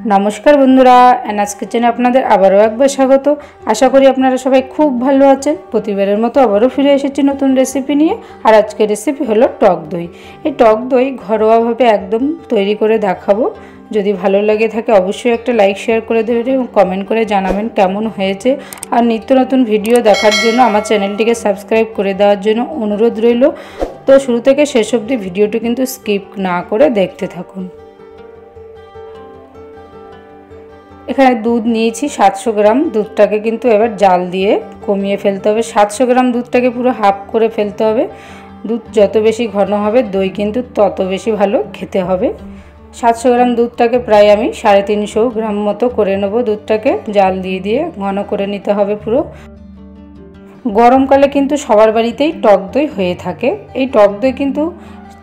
नमस्कार बंधुरा एनाज किचेने आपनादेर आबारो एकबार स्वागत। आशा करी आपनारा सबाई खूब भालो आछेन। प्रतिबारेर मतो आबारो फिरे एसेछि नतुन रेसिपि निये। आर आजकेर रेसिपि हलो टक दई। एई टक दई घरोयाभावे एकदम तैरी करे देखाबो। যদি ভালো লাগে থাকে অবশ্যই একটা লাইক শেয়ার করে দেবেন এবং কমেন্ট করে জানাবেন কেমন হয়েছে। আর নিত্য নতুন ভিডিও দেখার জন্য আমার চ্যানেলটিকে সাবস্ক্রাইব করে দেওয়ার জন্য অনুরোধ রইল। তো শুরু থেকে শেষ অবধি ভিডিওটি কিন্তু স্কিপ না করে দেখতে থাকুন। এখানে দুধ নিয়েছি 700 গ্রাম। দুধটাকে কিন্তু এবার জাল দিয়ে কমিয়ে ফেলতে হবে। 700 গ্রাম দুধটাকে পুরো হাফ করে ফেলতে হবে। দুধ যত বেশি ঘন হবে দই কিন্তু তত বেশি ভালো খেতে হবে। 700 গ্রাম দুধটাকে প্রায় আমি 350 গ্রাম মতো করে নেব। দুধটাকে জাল দিয়ে দিয়ে ঘন করে নিতে হবে পুরো। গরমকালে কিন্তু সবার বাড়িতেই টক দই হয়ে থাকে। এই টক দই কিন্তু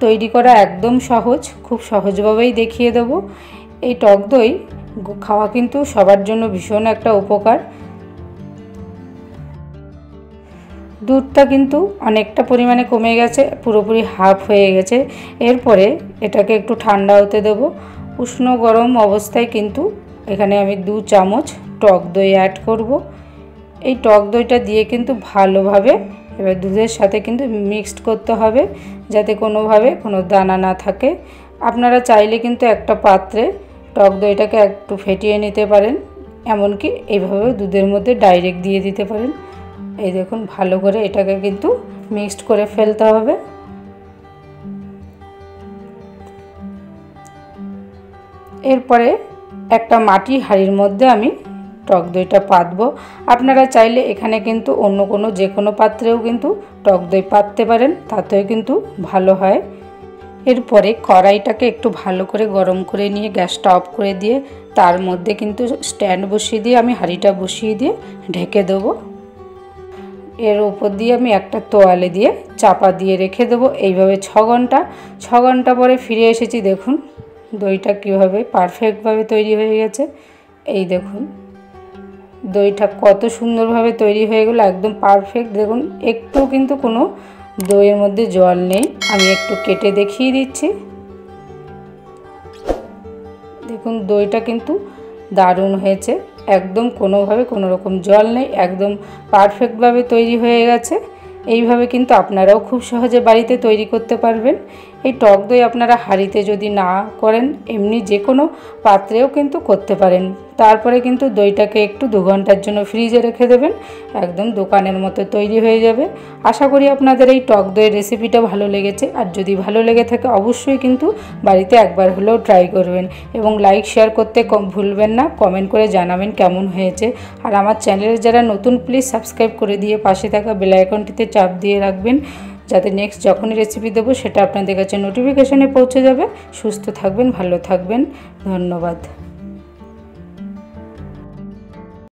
তৈরি করা একদম সহজ, খুব সহজভাবেই দেখিয়ে দেব। এই টক দই খাওয়া কিন্তু সবার জন্য ভীষণ একটা উপকার। দুধটা কিন্তু অনেকটা পরিমাণে কমে গেছে, পুরোপুরি হাফ হয়ে গেছে। এরপরে এটাকে একটু ঠান্ডা হতে দেব। উষ্ণ গরম অবস্থায় কিন্তু এখানে আমি 2 চামচ টক দই অ্যাড করব। এই টক দইটা দিয়ে কিন্তু ভালোভাবে এবার দুধের সাথে কিন্তু মিক্সড করতে হবে যাতে কোনোভাবে কোনো দানা না থাকে। আপনারা চাইলে কিন্তু একটা পাত্রে টক দইটাকে একটু ফেটিয়ে নিতে পারেন, এমনকি এইভাবে দুধের মধ্যে ডাইরেক্ট দিয়ে দিতে পারেন। এই দেখুন ভালো করে এটাকে কিন্তু মিক্সড করে ফেলতে হবে। এরপরে একটা মাটির হাঁড়ির মধ্যে আমি টক দইটা পাতবো। আপনারা চাইলে এখানে কিন্তু অন্য কোনো যে কোনো পাত্রেও কিন্তু টক দই পাততে পারেন, তাতেও কিন্তু ভালো হয়। এরপরে কড়াইটাকে একটু ভালো করে গরম করে নিয়ে গ্যাসটা অফ করে দিয়ে তার মধ্যে কিন্তু স্ট্যান্ড বসিয়ে দিয়ে আমি হাঁড়িটা বসিয়ে দিয়ে ঢেকে দেবো। এর উপর দিয়ে আমি একটা তোয়ালে দিয়ে চাপা দিয়ে রেখে দেবো এইভাবে 6 ঘন্টা পরে ফিরে এসেছি। দেখুন দইটা কীভাবে পারফেক্টভাবে তৈরি হয়ে গেছে। এই দেখুন দইটা কত সুন্দরভাবে তৈরি হয়ে গেল, একদম পারফেক্ট। দেখুন একটু কিন্তু কোনো দইয়ের মধ্যে জল নেই। আমি একটু কেটে দেখিয়ে দিচ্ছি। দেখুন দইটা কিন্তু দারুণ হয়েছে, একদম কোনোভাবে কোনো রকম জল নেই, একদম পারফেক্টভাবে তৈরি হয়ে গেছে। এইভাবে কিন্তু আপনারাও খুব সহজে বাড়িতে তৈরি করতে পারবেন। এই টক দই আপনারা হাঁড়িতে যদি না করেন এমনি যে কোনো পাত্রেও কিন্তু করতে পারেন। তারপরে কিন্তু দইটাকে একটু 2 ঘন্টার জন্য ফ্রিজে রেখে দেবেন, একদম দোকানের মতো তৈরি হয়ে যাবে। আশা করি আপনাদের এই টক দইয়ের রেসিপিটা ভালো লেগেছে। আর যদি ভালো লেগে থাকে অবশ্যই কিন্তু বাড়িতে একবার হলেও ট্রাই করবেন এবং লাইক শেয়ার করতে ভুলবেন না। কমেন্ট করে জানাবেন কেমন হয়েছে। আর আমার চ্যানেলে যারা নতুন প্লিজ সাবস্ক্রাইব করে দিয়ে পাশে থাকা বেল আইকনটিতে চাপ দিয়ে রাখবেন যাতে নেক্সট যখনই রেসিপি দেবো সেটা আপনাদের কাছে নোটিফিকেশনে পৌঁছে যাবে। সুস্থ থাকবেন, ভালো থাকবেন, ধন্যবাদ।